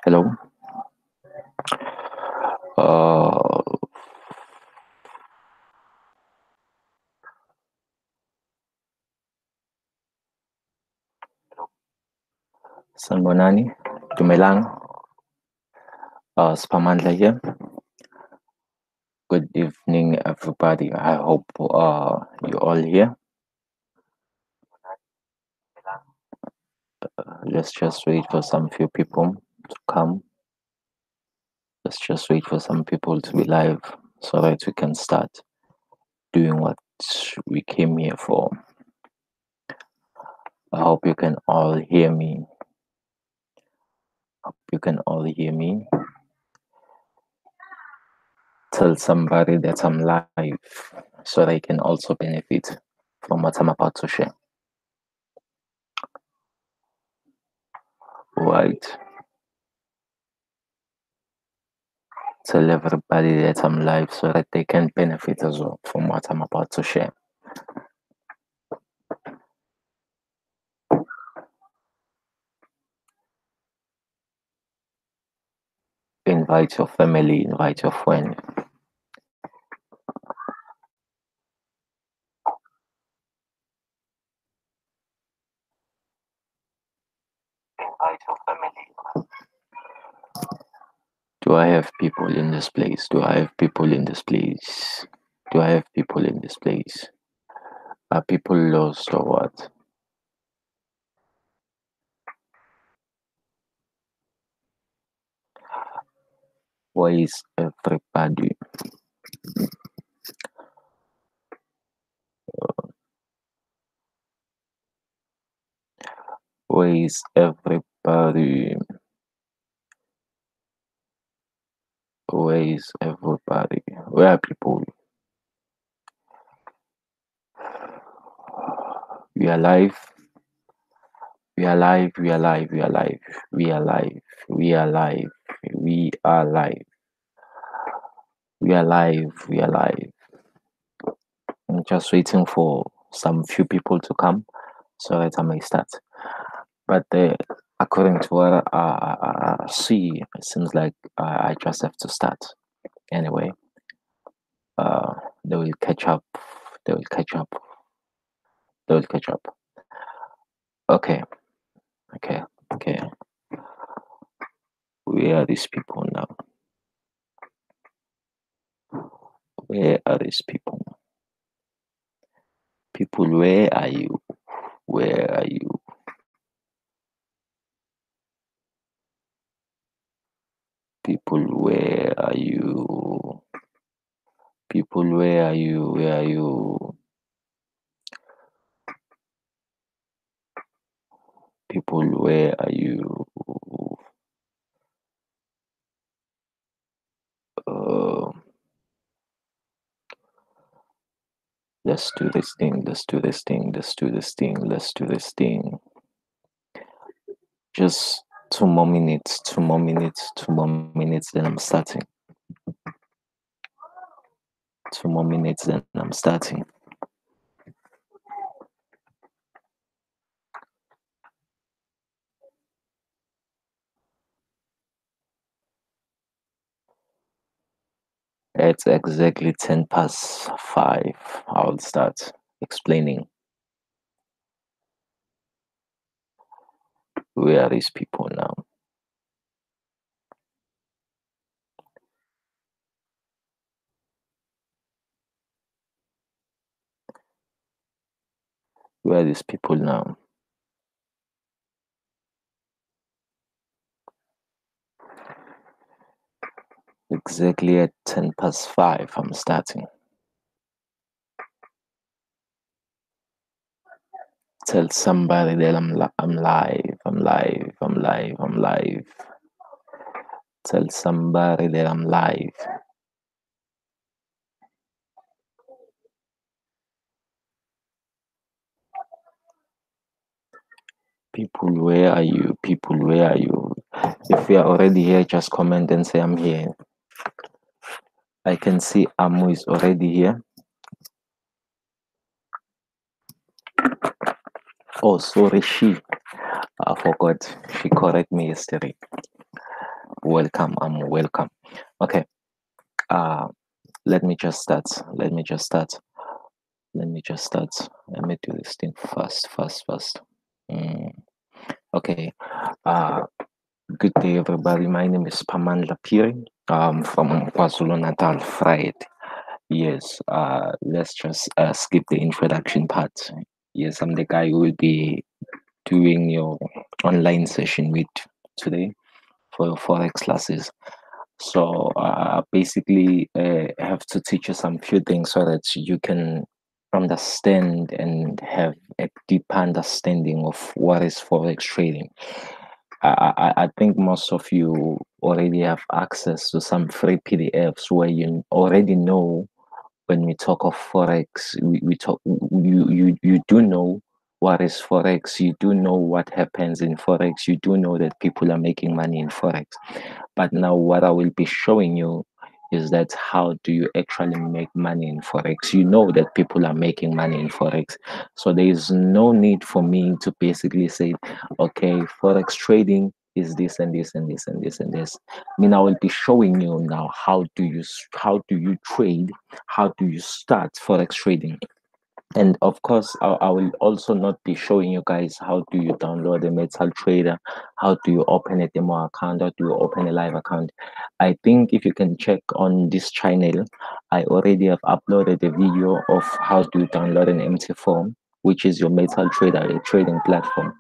Hello. Uh, Sanbonani, Dumelang, Spamandla here. Good evening, everybody. I hope you're all here. Let's just wait for some few people to come. Let's just wait for some people to be live so that we can start doing what we came here for. I hope you can all hear me. Hope you can all hear me. Tell somebody that I'm live so they can also benefit from what I'm about to share. Right. Tell everybody that I'm live so that they can benefit as well from what I'm about to share. Invite your family, invite your friend. Invite your family. Do I have people in this place? Do I have people in this place? Do I have people in this place? Are people lost or what? Where is everybody? Where is everybody? Where is everybody? Where are people? We are live. We are live. We are live. We are live. We are live. We are live. We are live. We are live. We are live. I'm just waiting for some few people to come so that I may start. But according to what I see, it seems like I just have to start. Anyway, they will catch up. They will catch up. They will catch up. Okay. Okay. Okay. Where are these people now? Where are these people? People, where are you? Where are you? People, where are you? People, where are you? Where are you? People, where are you? Uh, let's do this thing. Let's do this thing. Let's do this thing. Let's do this thing. Just 2 more minutes. 2 more minutes. 2 more minutes. Then I'm starting. 2 more minutes. Then I'm starting. It's exactly 5:10. I'll start explaining. Where are these people now? Where are these people now? Exactly at 5:10, I'm starting. Tell somebody that I'm live. I'm live. I'm live. I'm live. Tell somebody that I'm live. People, where are you? People, where are you? If you are already here, just comment and say I'm here. I can see Amu is already here. Oh, sorry, she. I forgot. She corrected me yesterday. welcome. Okay. Uh, let me just start. Let me just start. Let me just start. Let me do this thing fast. Mm, okay. Uh, Good day, everybody. My name is Paman Lapiri. From KwaZulu Natal, Friday. Yes. Let's just skip the introduction part. Yes, I'm the guy who will be doing your online session with today for your Forex classes. So basically, I have to teach you some few things so that you can understand and have a deeper understanding of what is Forex trading. I think most of you already have access to some free PDFs where you already know when we talk of Forex, we talk you do know what is Forex, you do know what happens in Forex, you do know that people are making money in Forex. But now what I will be showing you is that how do you actually make money in Forex? You know that people are making money in Forex. So there is no need for me to basically say, okay, Forex trading is this and this and this and this and this. I mean, I will be showing you now how do you trade, how do you start Forex trading. And of course, I will also not be showing you guys how do you download a metal trader, how do you open a demo account, how do you open a live account. I think if you can check on this channel, I already have uploaded a video of how to download an MT form, which is your metal trader, a trading platform,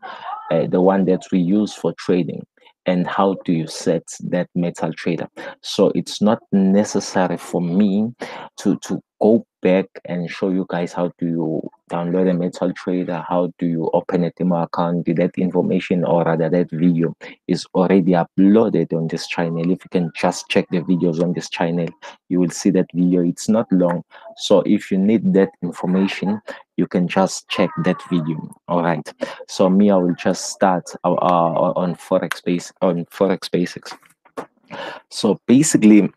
the one that we use for trading, and how do you set that metal trader. So it's not necessary for me to go back and show you guys how do you download a metal trader, how do you open a demo account. That information, or rather that video, is already uploaded on this channel. If you can just check the videos on this channel, you will see that video. It's not long, so if you need that information, you can just check that video. All right, so me, I will just start on Forex basics. So basically,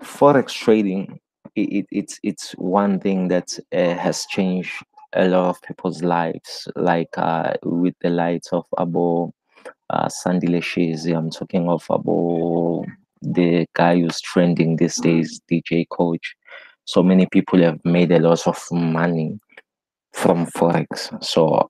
Forex trading, it's one thing that has changed a lot of people's lives, like with the likes of Abo Sandy Leshezi. I'm talking of Abo, the guy who's trending these days, DJ Coach. So many people have made a lot of money from Forex. So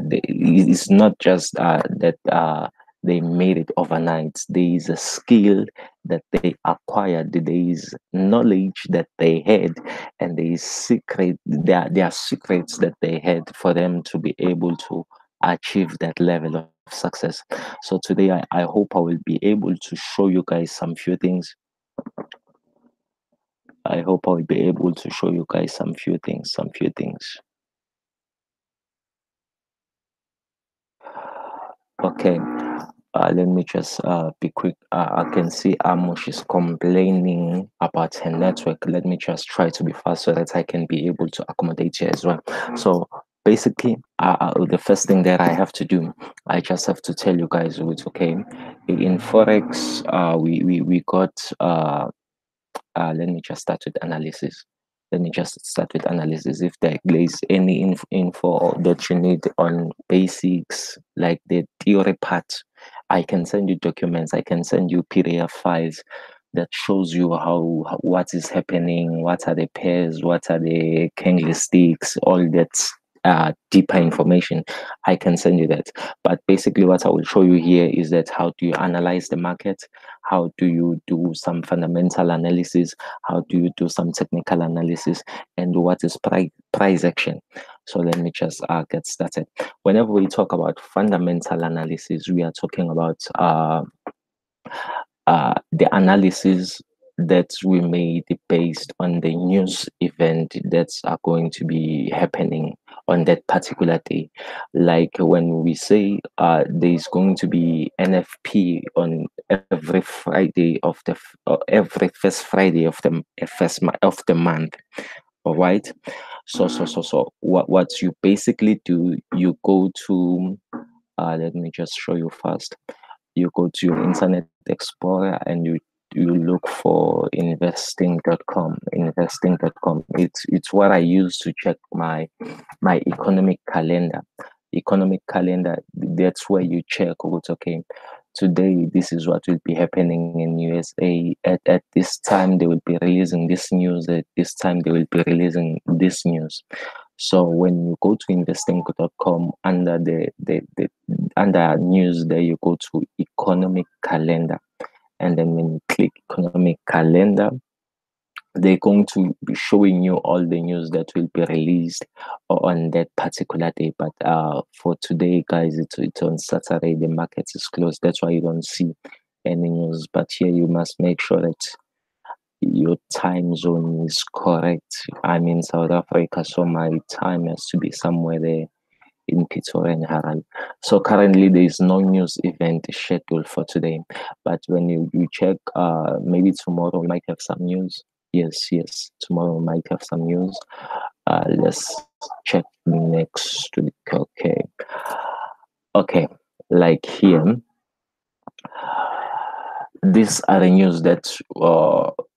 it's not just that they made it overnight. There is a skill that they acquired. There is knowledge that they had, and there is secret. There are secrets that they had for them to be able to achieve that level of success. So today, I hope I will be able to show you guys some few things. I hope I will be able to show you guys some few things. Okay, let me just be quick. I can see Amush is complaining about her network. Let me just try to be fast so that I can be able to accommodate you as well. So basically, the first thing that I have to do, I just have to tell you guys it's okay. In Forex, we got let me just start with analysis. Let me just start with analysis. If there is any info that you need on basics, like the theory part, I can send you documents. I can send you PDF files that shows you what is happening, what are the pairs, what are the candlesticks, all that deeper information. I can send you that. But basically, what I will show you here is that how do you analyze the market, how do you do some fundamental analysis, how do you do some technical analysis, and what is price action. So let me just get started. Whenever we talk about fundamental analysis, we are talking about the analysis that we made based on the news event that's are going to be happening on that particular day. Like when we say there's going to be NFP on every Friday of every first Friday of the of the month. All right. So what you basically do, you go to let me just show you first. You go to your Internet Explorer and you look for investing.com. Investing.com. It's what I use to check my economic calendar. Economic calendar. That's where you check. Okay, today this is what will be happening in USA. At this time they will be releasing this news. At this time they will be releasing this news. So when you go to investing.com, under the under news there, you go to economic calendar, and then when you click economic calendar, they're going to be showing you all the news that will be released on that particular day. But for today, guys, it's on Saturday. The market is closed. That's why you don't see any news. But here you must make sure that your time zone is correct. I'm in South Africa, so my time has to be somewhere there in Pretoria and Harare. So currently there is no news event scheduled for today. But when you check, maybe tomorrow we might have some news. Yes, tomorrow we might have some news. Let's check next week. Okay, like here, these are the news that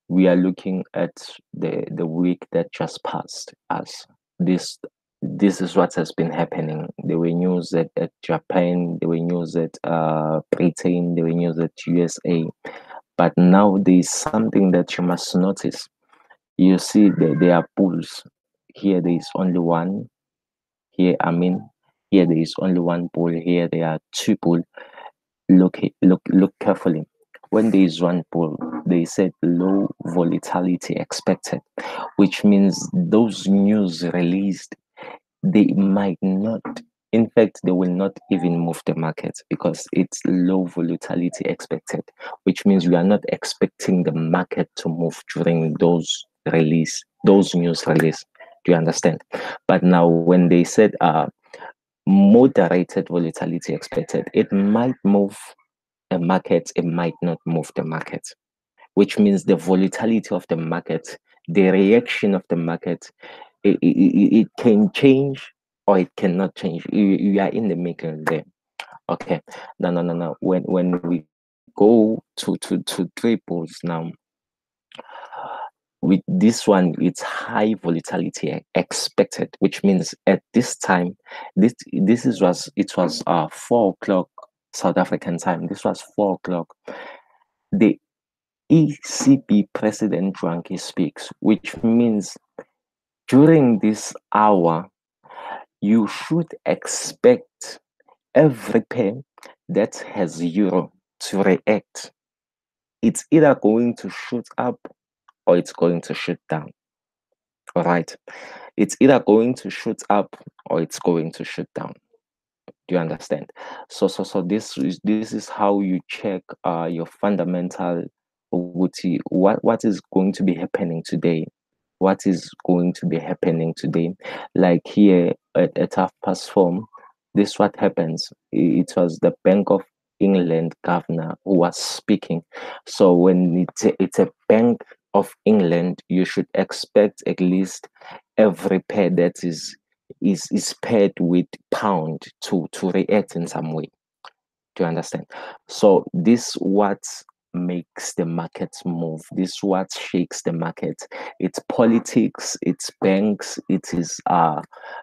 we are looking at the week that just passed us. This is what has been happening. There were news at Japan, there were news at Britain, there were news at USA. But now there is something that you must notice. You see that there are pools. Here there is only one. Here there is only one pool. Here there are two pools. Look carefully. When there is one pool, they said low volatility expected, which means those news released, they might not, in fact they will not even move the market because it's low volatility expected, which means we are not expecting the market to move during those news release. Do you understand? But now when they said moderated volatility expected, it might move a market, it might not move the market, which means the volatility of the market, the reaction of the market, it can change or it cannot change. You are in the making there. Okay. No. When we go to triples now, with this one, it's high volatility expected, which means at this time, this was 4 o'clock South African time. This was 4 o'clock. The ECB President Drunky speaks, which means during this hour, you should expect every pair that has euro to react. It's either going to shoot up or it's going to shoot down. All right. It's either going to shoot up or it's going to shoot down. Do you understand? So this is how you check your fundamental what is going to be happening today. What is going to be happening today? Like here at 4:30, this what happens. It was the Bank of England governor who was speaking. So when it's a Bank of England, you should expect at least every pair that is paired with pound to react in some way. Do you understand? So this what makes the markets move. This what shakes the market. It's politics, it's banks, it is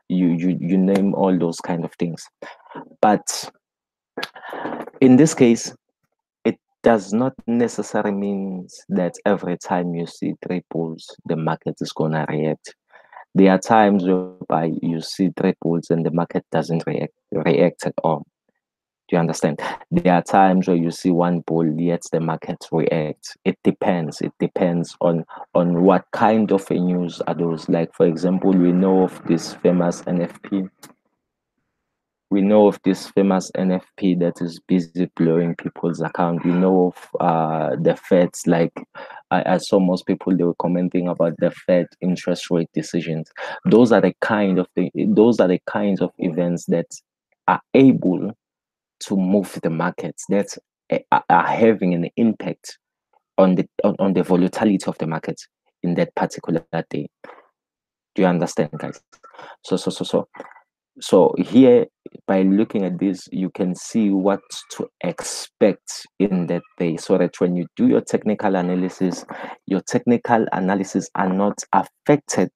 you name all those kind of things. But in this case, it does not necessarily mean that every time you see triples, the market is gonna react. There are times whereby you see triples and the market doesn't react at all. Do you understand? There are times where you see one bull, yet the market reacts. It depends. It depends on what kind of a news are those. Like for example, we know of this famous NFP. We know of this famous NFP that is busy blowing people's account. We know of the Feds. Like I saw most people, they were commenting about the Fed interest rate decisions. Those are the kinds of events that are able to move the markets, that are having an impact on the volatility of the market in that particular day. Do you understand, guys? So here, by looking at this, you can see what to expect in that day, so that when you do your technical analysis are not affected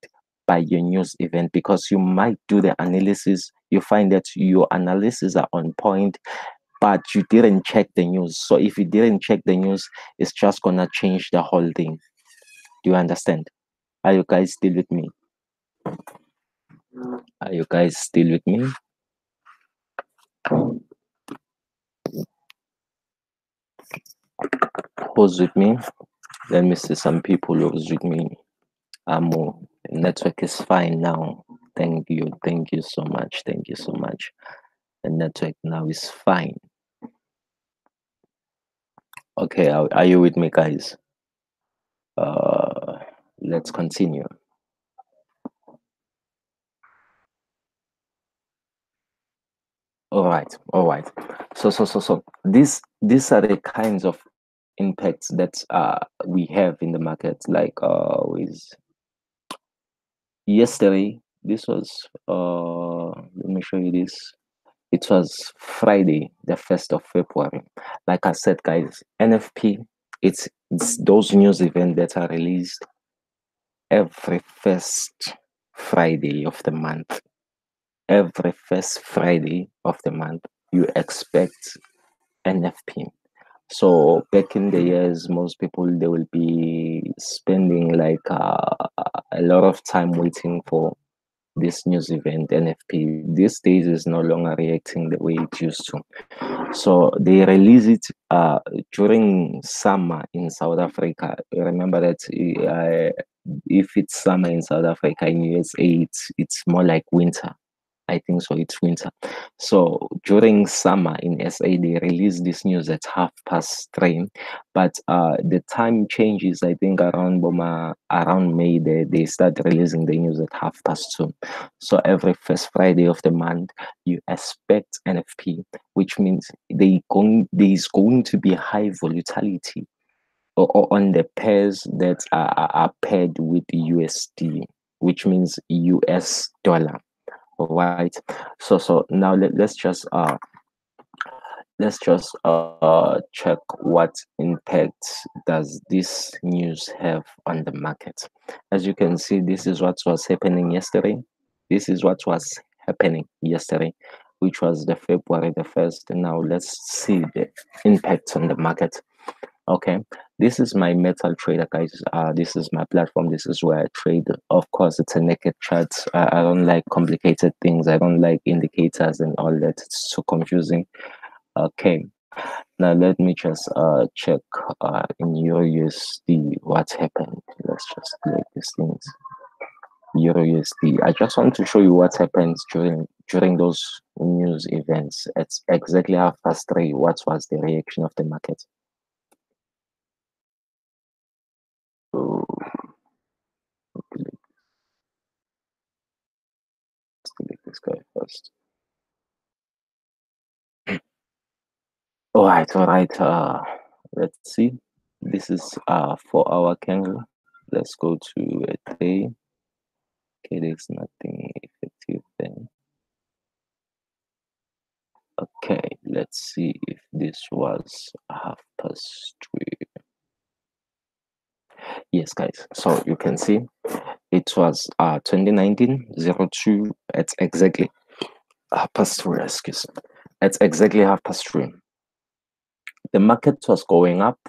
by your news event, because you might do the analysis, you find that your analysis are on point, but you didn't check the news. So if you didn't check the news, it's just gonna change the whole thing. Do you understand? Are you guys still with me? Are you guys still with me? Who's with me? Let me see some people who's with me. Amo, network is fine now. Thank you. Thank you so much. Thank you so much. The network now is fine. Okay, are you with me, guys? Uh, let's continue. All right, all right. So these are the kinds of impacts that we have in the market. Like with yesterday, this was let me show you this. It was Friday, the 1st of February. Like I said, guys, NFP, it's those news events that are released every first Friday of the month. Every first Friday of the month, you expect NFP. So back in the years, most people they will be spending like a lot of time waiting for this news event NFP. These days is no longer reacting the way it used to. So they release it during summer in South Africa. Remember that if it's summer in South Africa, in USA it's more like winter. I think so. It's winter. So during summer in SA, they release this news at 3:30, but the time changes. I think around around May, they start releasing the news at 2:30. So every first Friday of the month, you expect NFP, which means there is going to be high volatility or on the pairs that are paired with USD, which means US dollar. All right. So now let's just check what impact does this news have on the market. As you can see, this is what was happening yesterday. This is what was happening yesterday, which was the February the 1st. Now let's see the impact on the market. Okay, this is my metal trader, guys. This is my platform. This is where I trade. Of course, it's a naked chart. I don't like complicated things. I don't like indicators and all that. It's so confusing. Okay, now let me just check in Euro USD what happened. Let's just click these things. Euro USD. I just want to show you what happens during those news events. It's exactly 3:30. What was the reaction of the market? So delete this guy first. All right. Let's see. This is 4 hour candle. Let's go to a day. Okay, there's nothing effective there. Okay, let's see if this was 3:30. Yes, guys. So you can see it was 2019-02. It's exactly 3:30. Excuse me. It's exactly 3:30. The market was going up.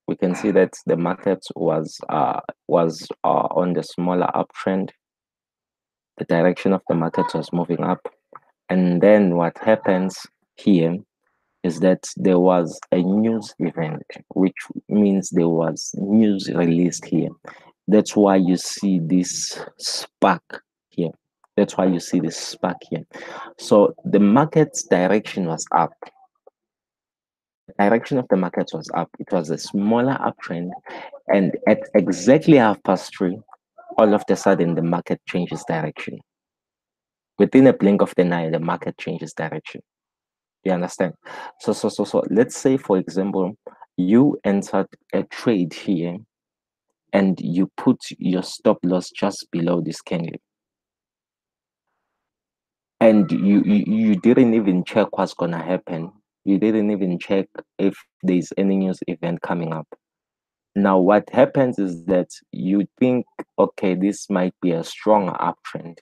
We can see that the market was on the smaller uptrend. The direction of the market was moving up, and then what happens here is that there was a news event, which means there was news released here. That's why you see this spark here. That's why you see this spark here. So the market's direction was up. The direction of the market was up. It was a smaller uptrend, and at exactly 3:30, all of a sudden the market changes direction. Within a blink of an eye, the market changes direction. You understand? So let's say, for example, you entered a trade here and you put your stop loss just below this candle. And you didn't even check what's gonna happen. You didn't even check if there's any news event coming up. Now, what happens is that you think, okay, this might be a stronger uptrend.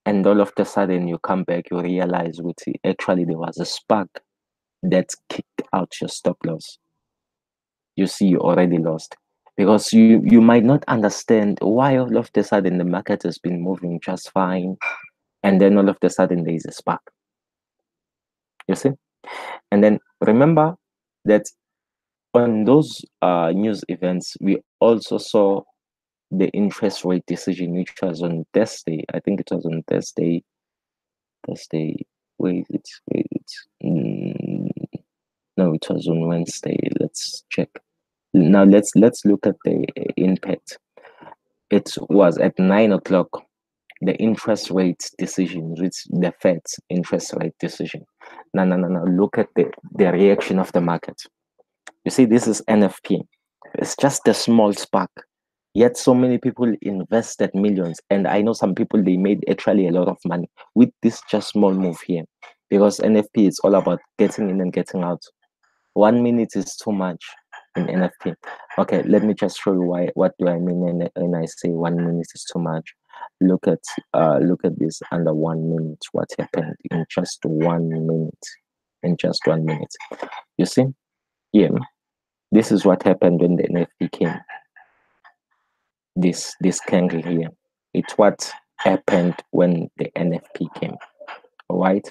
and all of a sudden you come back, you realize actually there was a spark that kicked out your stop loss. You see, you already lost because you might not understand why all of a sudden the market has been moving just fine, and then all of a sudden there is a spark. You see, and then remember that on those news events, we also saw the interest rate decision, which was on Thursday. I think it was on Thursday. Thursday. Mm, no, it was on Wednesday. Let's check. Now let's look at the impact. It was at 9 o'clock. The interest rate decision, it's the Fed's interest rate decision. No. Look at the reaction of the market. You see, this is NFP. It's just a small spark. Yet so many people invested millions. And I know some people, they made actually a lot of money with this just small move here. Because NFP is all about getting in and getting out. 1 minute is too much in NFP. Okay, let me just show you what do I mean when I say 1 minute is too much. Look at this under 1 minute. What happened in just 1 minute? In just 1 minute. You see? Yeah. This is what happened when the NFP came. This candle here. It's what happened when the NFP came. All right.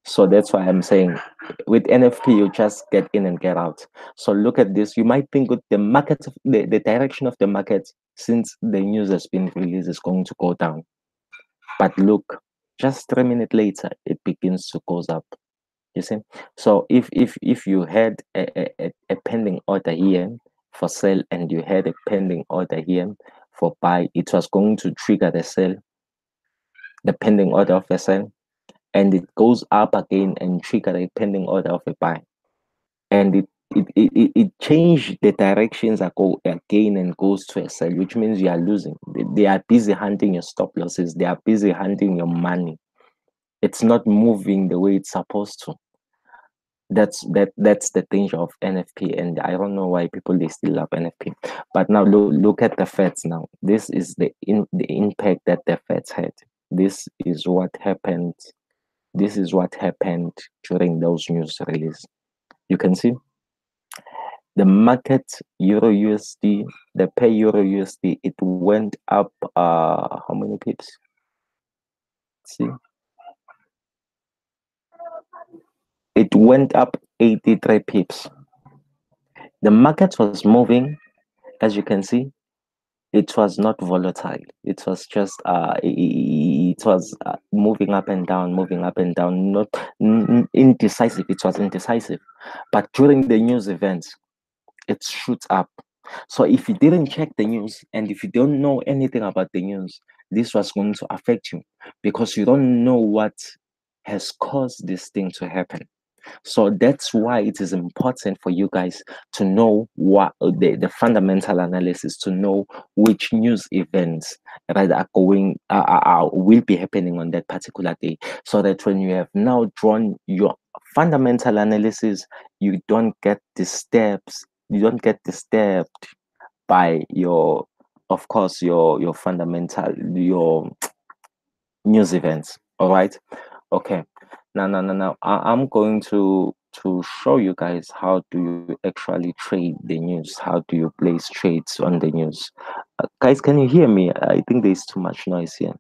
So that's why I'm saying with NFP, you just get in and get out. So look at this. You might think with the market, the direction of the market since the news has been released is going to go down. But look, just 3 minutes later, it begins to goes up. You see? So if you had a pending order here for sell and you had a pending order here for buy, it was going to trigger the sell, the pending order of the sell, and it goes up again and trigger a pending order of a buy, and it changed the directions that go again and goes to a sell, which means you are losing. They are busy hunting your stop losses, they are busy hunting your money. It's not moving the way it's supposed to. That's the danger of NFP, and I don't know why people they still love NFP. But now look at the Feds now. This is the impact that the Feds had. This is what happened. This is what happened during those news release. You can see the market Euro USD, the pair Euro USD, it went up how many pips? See, it went up 83 pips. The market was moving, as you can see. It was not volatile. It was just it was moving up and down, moving up and down, not indecisive. It was indecisive. But during the news events, it shoots up. So if you didn't check the news and if you don't know anything about the news, this was going to affect you because you don't know what has caused this thing to happen. So that's why it is important for you guys to know what the fundamental analysis, to know which news events right are going will be happening on that particular day, so that when you have now drawn your fundamental analysis, you don't get disturbed. You don't get disturbed by your, of course, your fundamental, your news events. All right. Okay. Now. I'm going to show you guys how do you actually trade the news. How do you place trades on the news? Guys, can you hear me? I think there's too much noise here.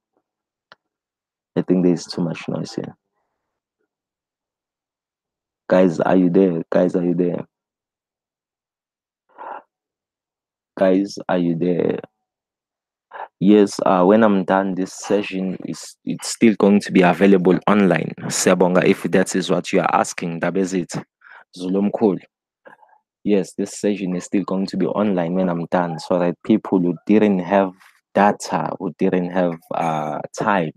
I think there's too much noise here. Guys, are you there? Guys, are you there? Guys, are you there? Yes, when I'm done, this session is it's still going to be available online. Sebonga, if that is what you are asking, that is it. Zulum cool. Yes, this session is still going to be online when I'm done, so that people who didn't have data, who didn't have time,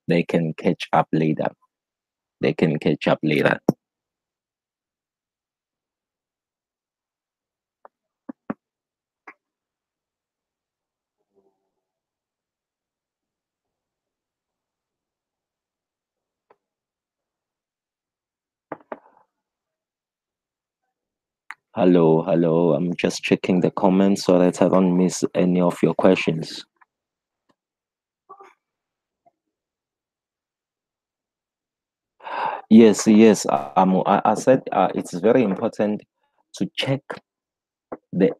they can catch up later. They can catch up later. Hello. I'm just checking the comments so that I don't miss any of your questions. Yes. I said it's very important to check the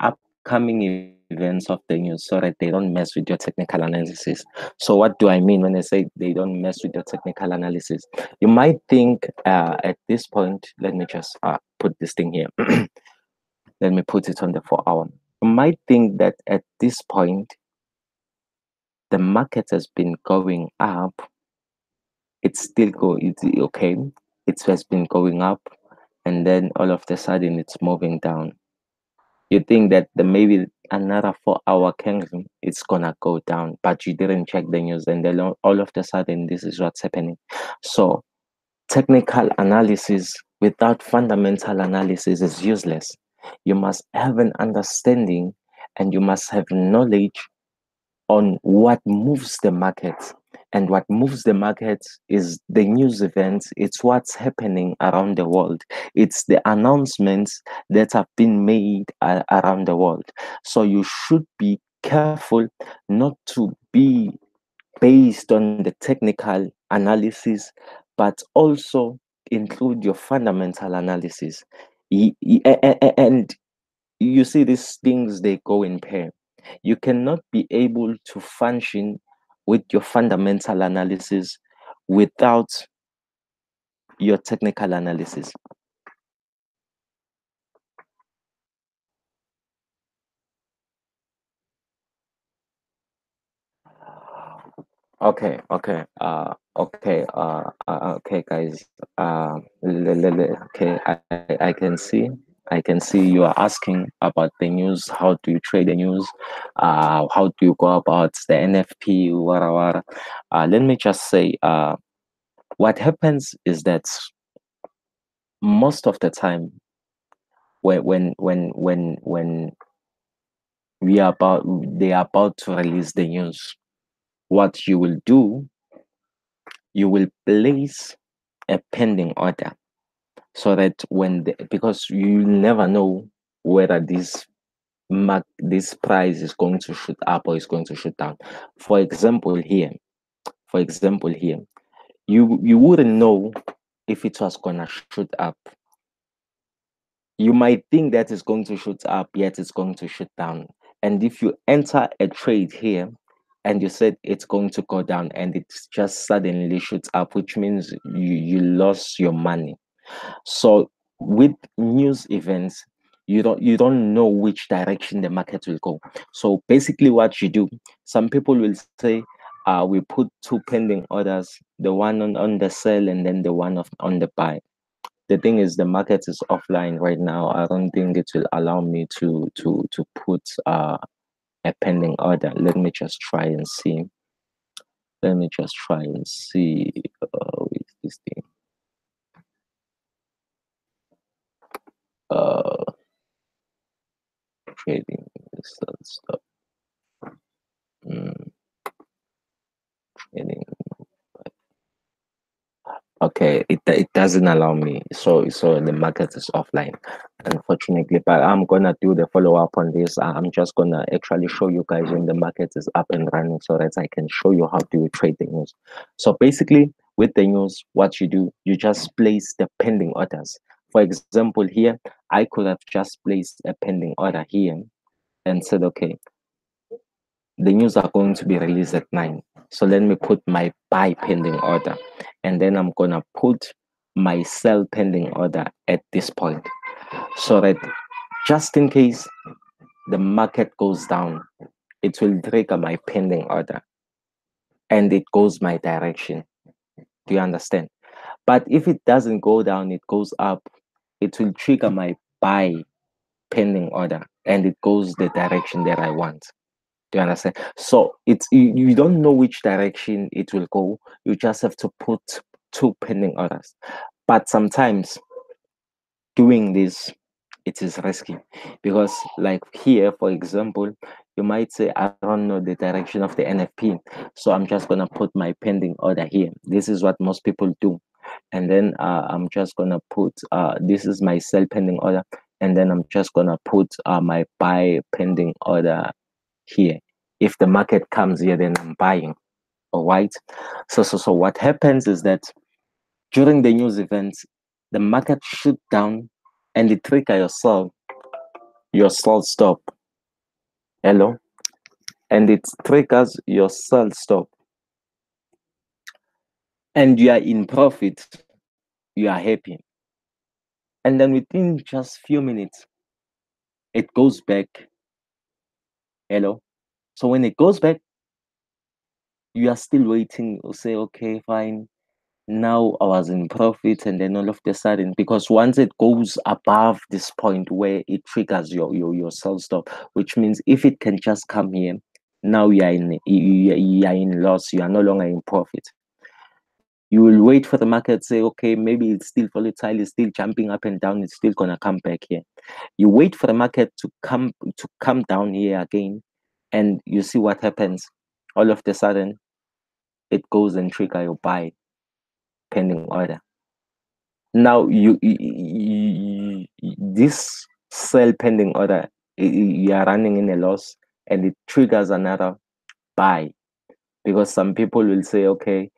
upcoming events of the news so that they don't mess with your technical analysis. So what do I mean when I say they don't mess with your technical analysis? You might think at this point, let me just put this thing here. Let me put it on the 4 hour. You might think that at this point the market has been going up. It's still it's okay. It has been going up, and then all of a sudden it's moving down. You think that the maybe another 4 hour candle it's gonna go down, but you didn't check the news, and then all of a sudden this is what's happening. So technical analysis without fundamental analysis is useless. You must have an understanding, and you must have knowledge on what moves the market. And what moves the market is the news events, it's what's happening around the world, it's the announcements that have been made around the world. So you should be careful not to be based on the technical analysis, but also include your fundamental analysis. And you see, these things they go in pair. You cannot be able to function with your fundamental analysis without your technical analysis. Okay, guys. Okay, I can see. I can see you are asking about the news. How do you trade the news? How do you go about the NFP? Whatever. Let me just say. What happens is that most of the time, when we are about they are about to release the news, what you will do, you will place a pending order so that because you never know whether this price is going to shoot up or is going to shoot down. For example here, for example here, you wouldn't know if it was gonna shoot up. You might think that it's going to shoot up, yet it's going to shoot down. And if you enter a trade here and you said it's going to go down and it just suddenly shoots up, which means you lost your money. So with news events, you don't know which direction the market will go. So basically what you do, some people will say, we put two pending orders, the one on the sell and then the one on the buy. The thing is the market is offline right now. I don't think it will allow me to put a pending order. Let me just try and see. Let me just try and see with this thing. Uh Trading stuff. Mm, trading. Okay, it doesn't allow me. So the market is offline, unfortunately. But I'm gonna do the follow up on this. I'm just gonna actually show you guys when the market is up and running, so that I can show you how to trade the news. So basically, with the news, what you do, you just place the pending orders. For example, here I could have just placed a pending order here and said, okay, the news are going to be released at 9. So let me put my buy pending order, and then I'm gonna put my sell pending order at this point, so that just in case the market goes down, it will trigger my pending order and it goes my direction. Do you understand? But if it doesn't go down, it goes up, it will trigger my buy pending order and it goes the direction that I want. Do you understand? So you don't know which direction it will go. You just have to put two pending orders. But sometimes doing this, it is risky, because like here, for example, you might say, I don't know the direction of the NFP, so I'm just gonna put my pending order here. This is what most people do. And then I'm just gonna put this is my sell pending order, and then I'm just gonna put my buy pending order here. If the market comes here, then I'm buying. All right. So what happens is that during the news events, the market shoot down and it trigger your sell stop. Hello, and it triggers your sell stop, and you are in profit. You are happy, and then within just few minutes, it goes back. Hello. So when it goes back, you are still waiting. You say, okay, fine. Now I was in profit, and then all of a sudden, because once it goes above this point where it triggers your sell stop, which means if it can just come here, now you are in loss. You are no longer in profit. You will wait for the market, say, okay, maybe it's still volatile, it's still jumping up and down, it's still gonna come back here. You wait for the market to come down here again, and you see what happens. All of a sudden, it goes and trigger your buy pending order. Now this sell pending order, you are running in a loss, and it triggers another buy, because some people will say, okay,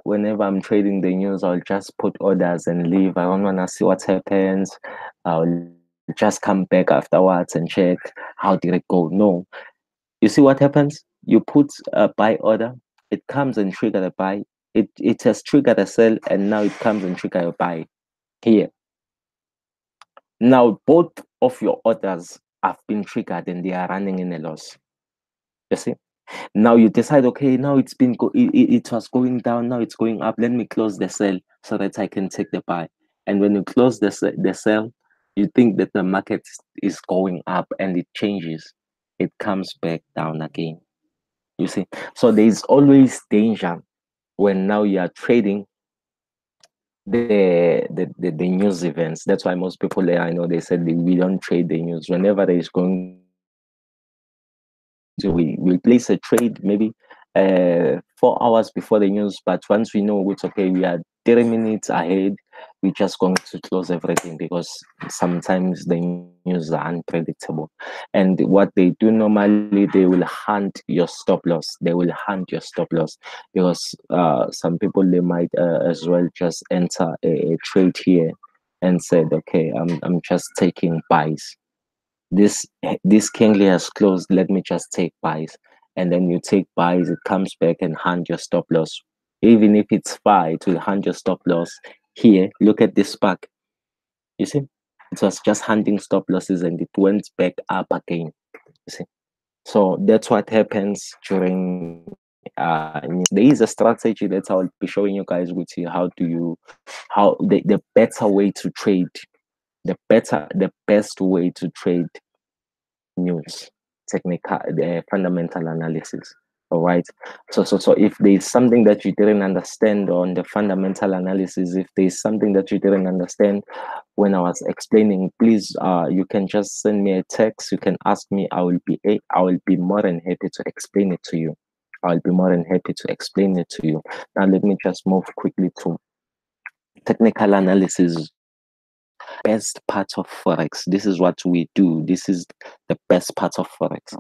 whenever I'm trading the news, I'll just put orders and leave. I don't want to see what happens. I'll just come back afterwards and check how did it go. No, you see what happens. You put a buy order, it comes and trigger the buy. It has triggered a sell, and now it comes and trigger a buy here. Now both of your orders have been triggered and they are running in a loss. You see. Now you decide, okay, now it was going down, now it's going up. Let me close the sell so that I can take the buy. And when you close the sell, you think that the market is going up, and it changes. It comes back down again. You see, so there is always danger when now you are trading the news events. That's why most people there, I know, they said we don't trade the news. Whenever there is going so we place a trade maybe 4 hours before the news, but once we know it's okay, we are 30 minutes ahead, we're just going to close everything, because sometimes the news are unpredictable. And what they do normally, they will hunt your stop loss. They will hunt your stop loss, because some people, they might as well just enter a trade here and said, okay, I'm just taking buys. This kingly has closed, let me just take buys. And then you take buys, it comes back and hand your stop loss. Even if it's far, it will hand your stop loss here. Look at this spark. You see, it was just handing stop losses, and it went back up again. You see, so that's what happens during there is a strategy that I'll be showing you guys, with you how do you how the better way to trade, the best way to trade news, technical, the fundamental analysis. All right. So if there's something that you didn't understand on the fundamental analysis, if there's something that you didn't understand when I was explaining, please you can just send me a text. You can ask me. I will be more than happy to explain it to you. I'll be more than happy to explain it to you. Now let me just move quickly to technical analysis. Best part of Forex. This is what we do. This is the best part of Forex.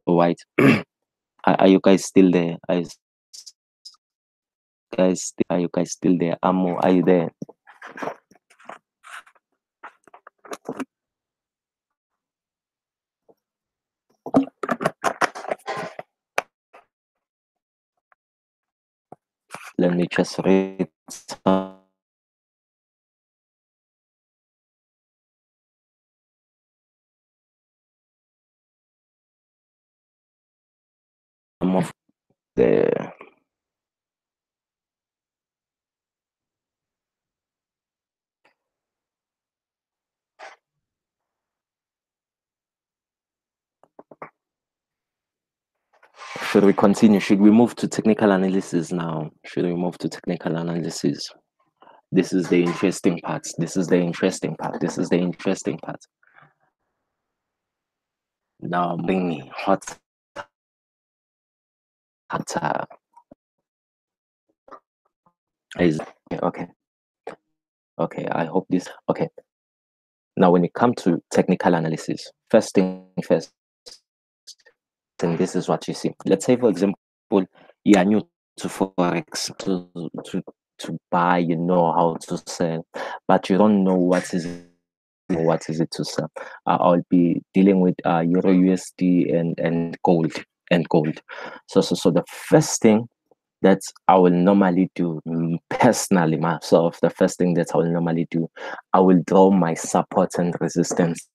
All right. Are you guys still there? Are you guys still there? Amo, are you there? Let me just read some of the. Should we continue? Should we move to technical analysis now? Should we move to technical analysis? This is the interesting part. This is the interesting part. This is the interesting part. Now bring me hot. Hot. Is okay. Okay. I hope this. Okay. Now, when it comes to technical analysis, first thing first, and this is what you see. Let's say, for example, you are new to Forex to buy, you know how to sell, but you don't know what is it to sell. I'll be dealing with Euro USD and gold. So the first thing that I will normally do, personally myself, the first thing that I will normally do, I will draw my support and resistance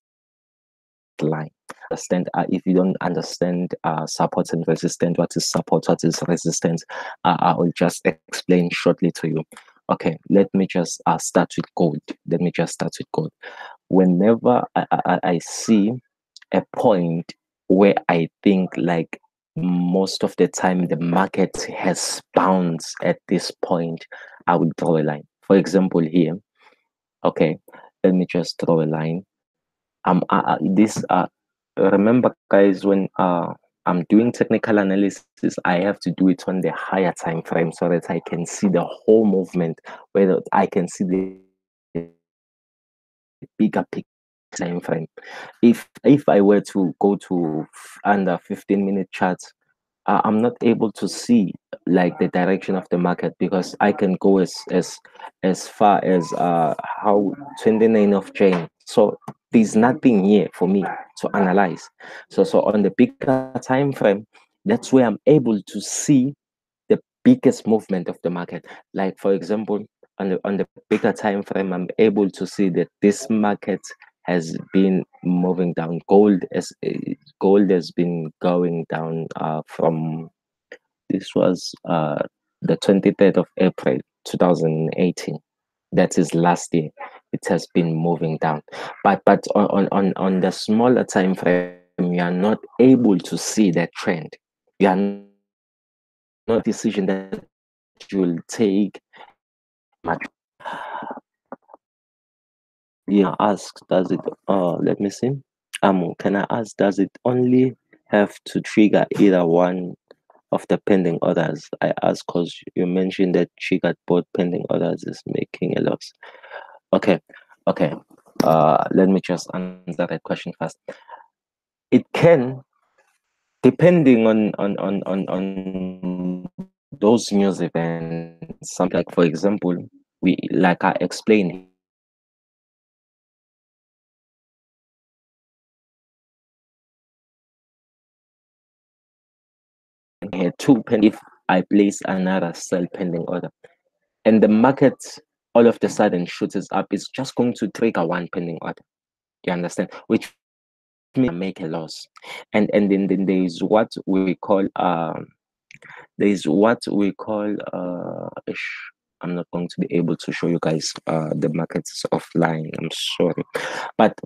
line. Understand, if you don't understand support and resistance, what is support, what is resistance, I will just explain shortly to you. Okay, let me just start with gold. Whenever I see a point where I think like most of the time the market has bounced at this point, I will draw a line. For example, here, okay, let me just draw a line. This remember, guys, when I'm doing technical analysis, I have to do it on the higher time frame so that I can see the whole movement, whether I can see the bigger picture time frame. If I were to go to under 15-minute charts, I'm not able to see like the direction of the market, because I can go as far as how 29 of Jane. So there's nothing here for me to analyze. So on the bigger time frame, that's where I'm able to see the biggest movement of the market. Like for example, on the bigger time frame, I'm able to see that this market has been moving down. Gold has been going down from, this was the 23rd of April 2018. That is last year. It has been moving down, but on the smaller time frame, you are not able to see that trend. You are not decision that you will take much. Yeah, ask, does it let me see. Can I ask, does it only have to trigger either one of the pending orders? I ask because you mentioned that triggered both pending orders is making a loss. Okay, okay. Let me just answer that question first. It can, depending on those news events. Something like, for example, we, like I explained, here two pending. If I place another sell pending order and the market all of the sudden shoots up, it's just going to trigger one pending order. You understand? Which means I make a loss. And then there is what we call I'm not going to be able to show you guys the markets offline. I'm sorry. But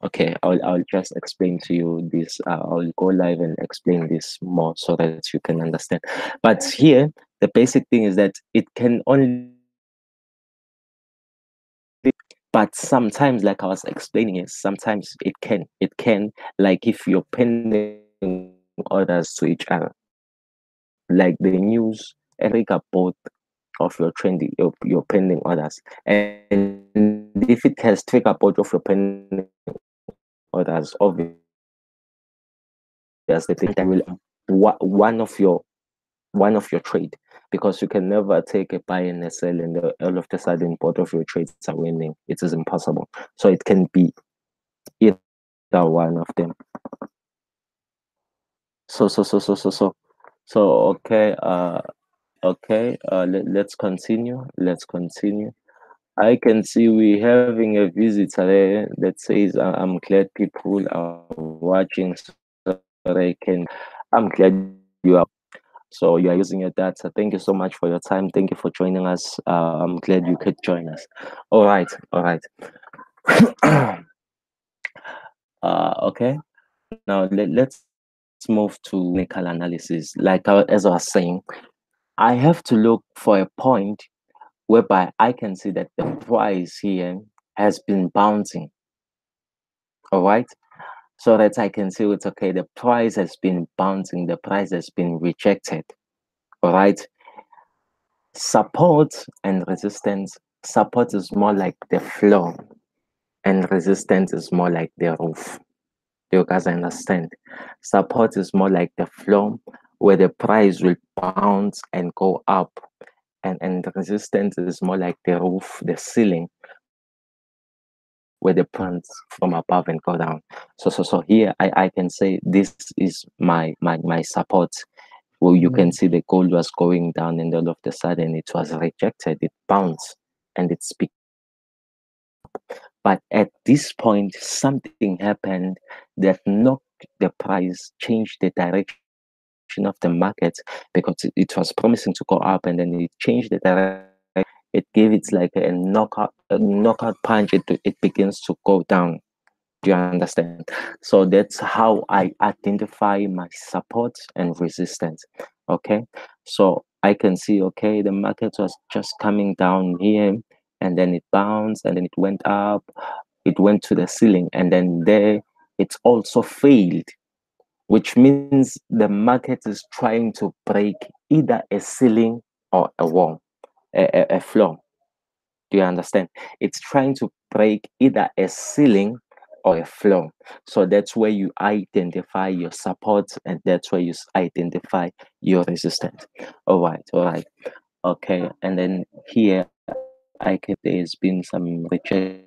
okay, I'll just explain to you this. I'll go live and explain this more so that you can understand. But here, the basic thing is that it can only, but sometimes, like I was explaining it, sometimes it can, like if you're pending orders to each other, like the news, Eric both of your trending your pending orders, and if it has triggered both of your pending orders, obviously the thing that will one of your trade, because you can never take a buy and a sell and all of a sudden both of your trades are winning. It is impossible. So it can be either one of them. So okay, let's continue. I can see we having a visitor there that says, I'm glad people are watching so they can, I'm glad you are. So you are using your data. Thank you so much for your time. Thank you for joining us. I'm glad you could join us. All right. Okay. Now let's move to technical analysis. Like as I was saying, I have to look for a point whereby I can see that the price here has been bouncing. All right. So that I can see it's okay. The price has been bouncing. The price has been rejected. All right. Support and resistance. Support is more like the floor, and resistance is more like the roof. Do you guys understand? Support is more like the floor, where the price will bounce and go up, and the resistance is more like the roof, the ceiling, where the plants from above and go down. So here I can say this is my support. Well, you can see the gold was going down, and all of the sudden it was rejected, it bounced, and it's but at this point something happened that knocked the price, changed the direction of the market, because it was promising to go up, and then it changed the direction. It gave it like a knockout punch. It begins to go down. Do you understand? So that's how I identify my support and resistance. Okay, so I can see, okay, the market was just coming down here, and then it bounced, and then it went up, it went to the ceiling, and then there it also failed, which means the market is trying to break either a ceiling or a wall, a floor. Do you understand? It's trying to break either a ceiling or a floor. So that's where you identify your support, and that's where you identify your resistance. All right, all right. Okay, and then here I can there's been some rejection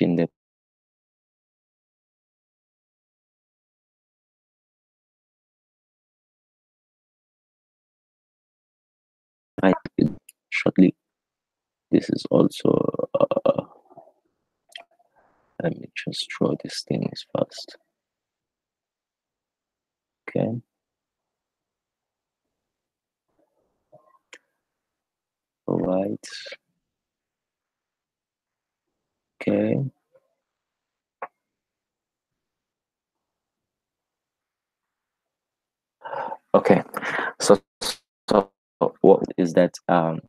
in the price shortly. This is also let me just draw these things first. Okay, all right. Okay, okay. So so what is that? What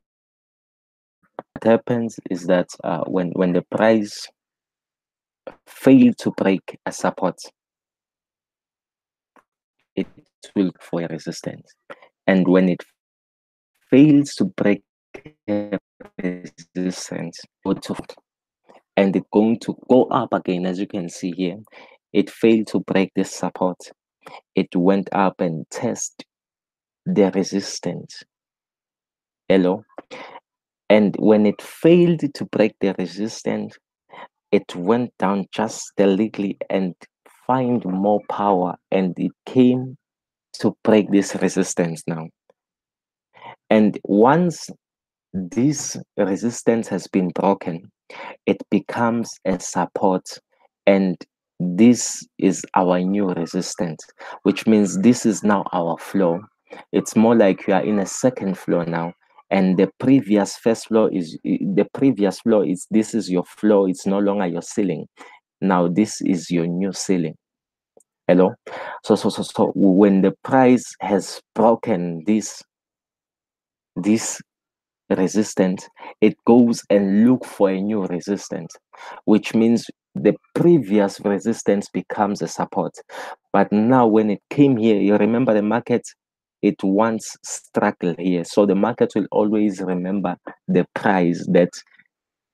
happens is that when the price fail to break a support, it will for a resistance, and when it fails to break a resistance, and it's going to go up again. As you can see here, it failed to break this support. It went up and test the resistance. Hello, and when it failed to break the resistance, it went down just a little and find more power, and it came to break this resistance now. And once this resistance has been broken, it becomes a support, and this is our new resistance, which means this is now our floor. It's more like you are in a second floor now, and the previous first floor is the previous floor is this is your floor. It's no longer your ceiling. Now this is your new ceiling. Hello. So when the price has broken this resistance, it goes and look for a new resistance, which means the previous resistance becomes a support. But now when it came here, you remember the market, it once struggled here. So the market will always remember the price that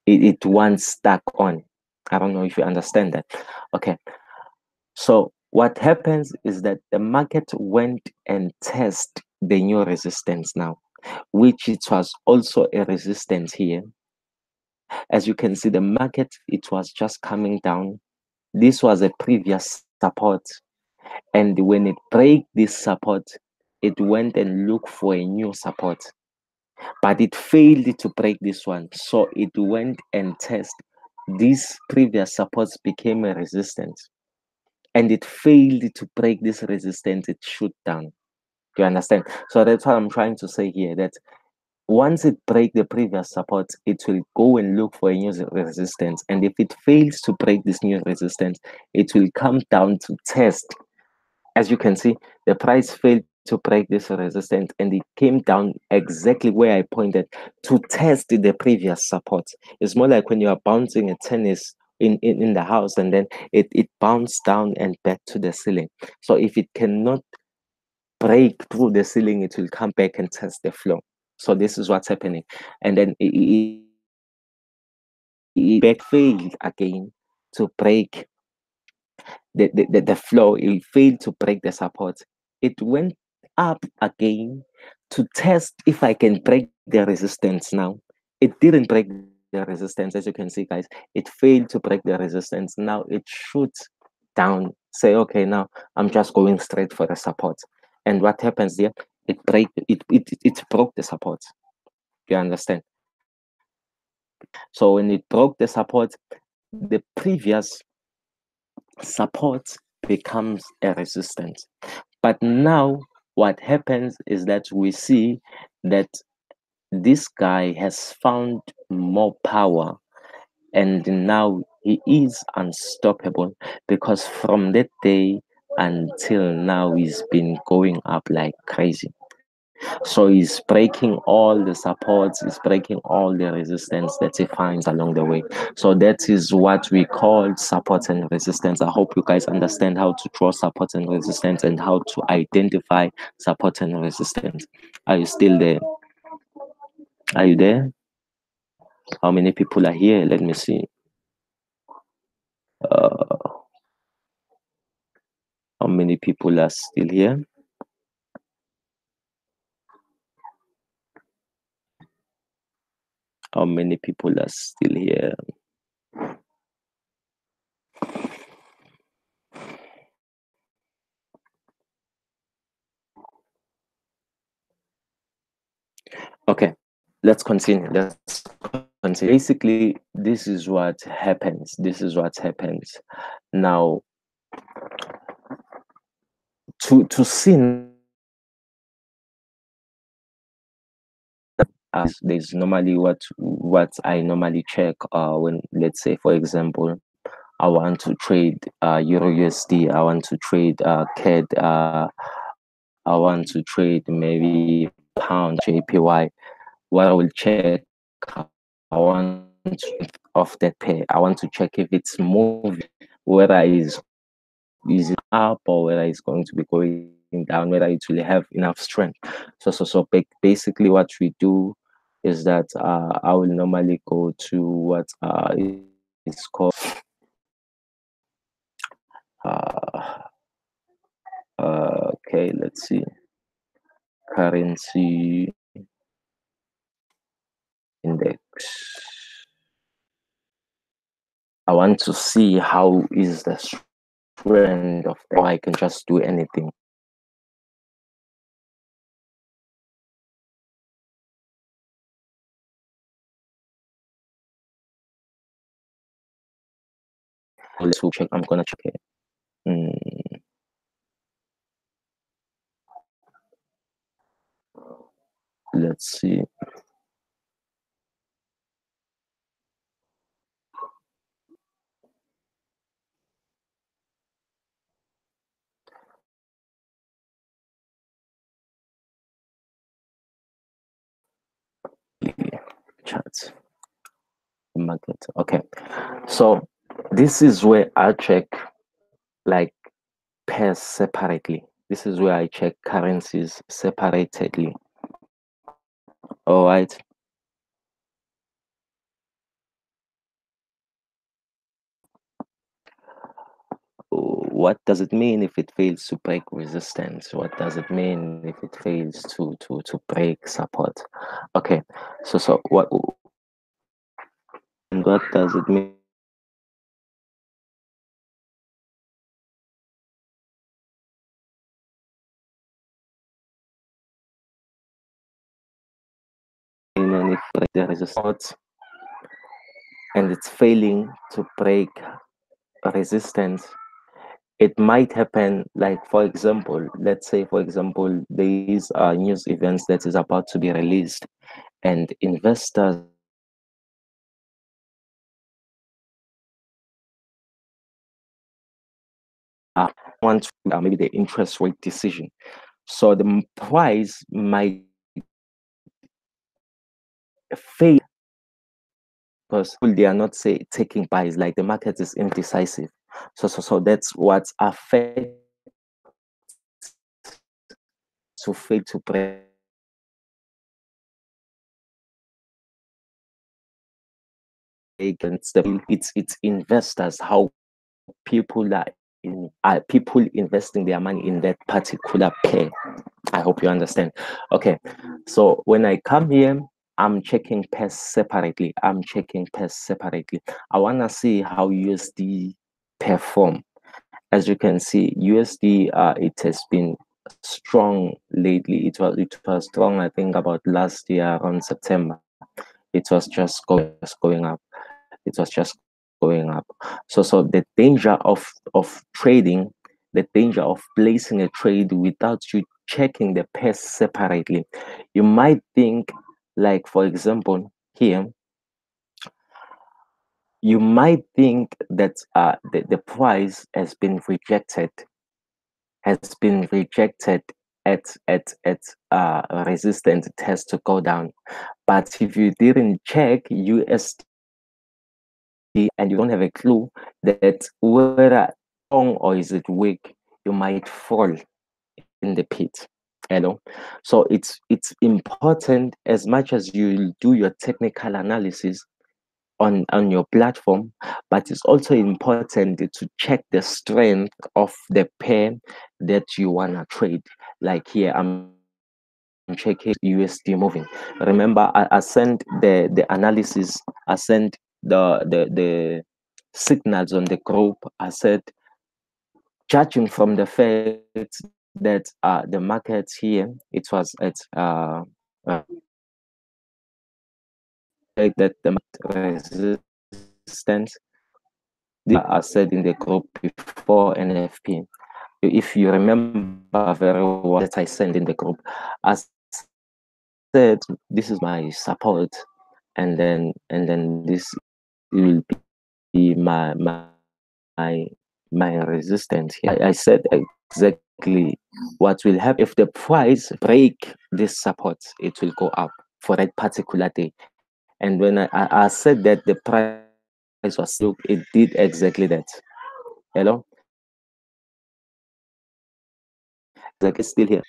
it once stuck on. I don't know if you understand that. Okay. So what happens is that the market went and test the new resistance now, which it was also a resistance here. As you can see, the market, it was just coming down. This was a previous support, and when it break this support, it went and looked for a new support, but it failed to break this one. So it went and test these previous supports, became a resistance, and it failed to break this resistance. It shoot down. Do you understand? So that's what I'm trying to say here, that once it break the previous support, it will go and look for a new resistance, and if it fails to break this new resistance, it will come down to test. As you can see, the price failed to break this resistance, and it came down exactly where I pointed to test the previous support. It's more like when you are bouncing a tennis in the house, and then it bounced down and back to the ceiling. So if it cannot break through the ceiling, it will come back and test the floor. So this is what's happening, and then it back failed again to break the floor. It failed to break the support. It went up again to test if I can break the resistance now. It didn't break the resistance, as you can see, guys. It failed to break the resistance. Now it shoots down. Say, okay, now I'm just going straight for the support. And what happens there? It broke the support. You understand? So when it broke the support, the previous support becomes a resistance. But now what happens is that we see that this guy has found more power, and now he is unstoppable, because from that day until now he's been going up like crazy. So he's breaking all the supports, he's breaking all the resistance that he finds along the way. So that is what we call support and resistance. I hope you guys understand how to draw support and resistance and how to identify support and resistance. Are you still there? Are you there? How many people are here? Let me see. Uh, how many people are still here? How many people are still here? Okay, let's continue. Let's continue. Basically, this is what happens. This is what happens. Now, to see, there's normally what I normally check when, let's say, for example, I want to trade Euro USD, I want to trade CAD, I want to trade maybe pound JPY. What I will check, I want to of that pair. I want to check if it's moving, whether is it up or whether it's going to be going down, whether it will have enough strength. Basically what we do is that I will normally go to what is called uh, okay, let's see, currency index. I want to see how is the strength of the, I can just do anything. Let's check. I'm gonna check it. Let's see. Charts. Market. Okay. So this is where I check like pairs separately. This is where I check currencies separately. All right. What does it mean if it fails to break resistance? What does it mean if it fails to break support? Okay. So what does it mean and if there is a support and it's failing to break resistance? It might happen, like, for example, let's say, for example, there is a news events that is about to be released, and investors want maybe the interest rate decision. So the price might fail because they are not say taking buys, like the market is indecisive. So that's what's affect to fail to break. It's investors, how people are in people investing their money in that particular pair. I hope you understand. Okay, so when I come here, I'm checking pairs separately. I'm checking pairs separately. I want to see how USD perform. As you can see, USD, it has been strong lately. It was strong, I think, about last year around September. It was just going up. It was just going up. So the danger of trading, the danger of placing a trade without you checking the pairs separately. You might think, like for example, here, you might think that the price has been rejected at resistance test to go down. But if you didn't check USD and you don't have a clue that whether strong or is it weak, you might fall in the pit. So it's important, as much as you do your technical analysis on your platform, but it's also important to check the strength of the pair that you want to trade. Like here, I'm checking USD moving. Remember, I sent the analysis, I sent the signals on the group. I said, judging from the fact that the market here, it was at that the resistance, I said in the group before NFP. If you remember very well that I sent in the group, I said this is my support, and then this will be my resistance here. I said exactly what will happen if the price break this support. It will go up for that particular day. And when I said that the price was look, it did exactly that. Hello, like it's still here.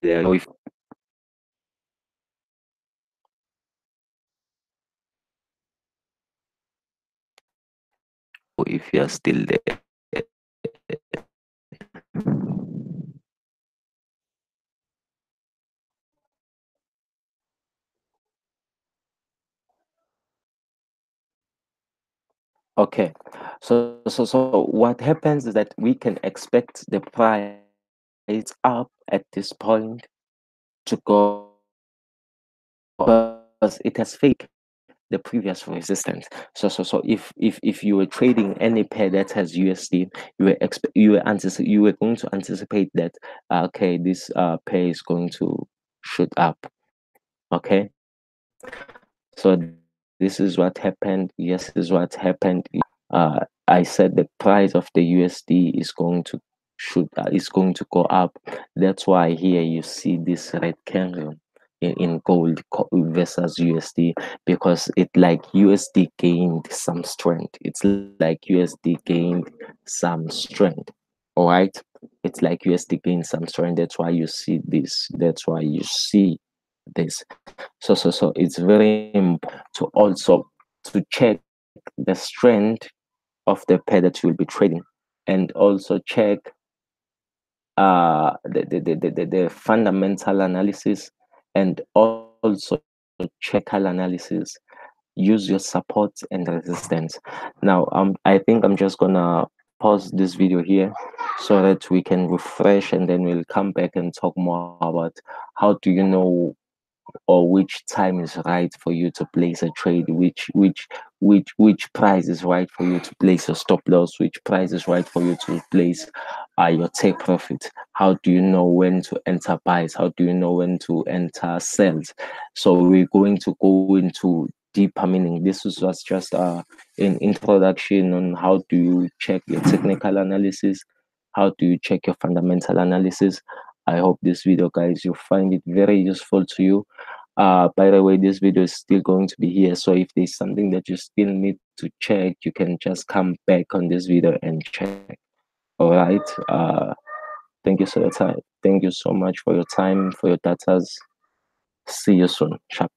I know if you are still there. Okay, so what happens is that we can expect the price up at this point to go because it has faked the previous resistance. So if you were trading any pair that has USD, you were going to anticipate that okay, this pair is going to shoot up. Okay, so this is what happened. Yes, this is what happened. I said the price of the USD is going to go up. That's why here you see this red candle in gold versus USD, because it like USD gained some strength. It's like USD gained some strength. All right, it's like USD gained some strength. That's why you see this. That's why you see this. So it's very important to also to check the strength of the pair that you'll be trading, and also check the fundamental analysis, and also technical analysis. Use your support and resistance. Now I think I'm just gonna pause this video here so that we can refresh, and then we'll come back and talk more about how do you know or which time is right for you to place a trade, which price is right for you to place your stop loss, which price is right for you to place your take profit. How do you know when to enter buys? How do you know when to enter sells? So we're going to go into deeper meaning. This was just an introduction on how do you check your technical analysis, how do you check your fundamental analysis. I hope this video, guys, you find it very useful to you. By the way, this video is still going to be here, so if there's something that you still need to check, you can just come back on this video and check. All right. Thank you so much for your time, for your datas. See you soon. Ciao.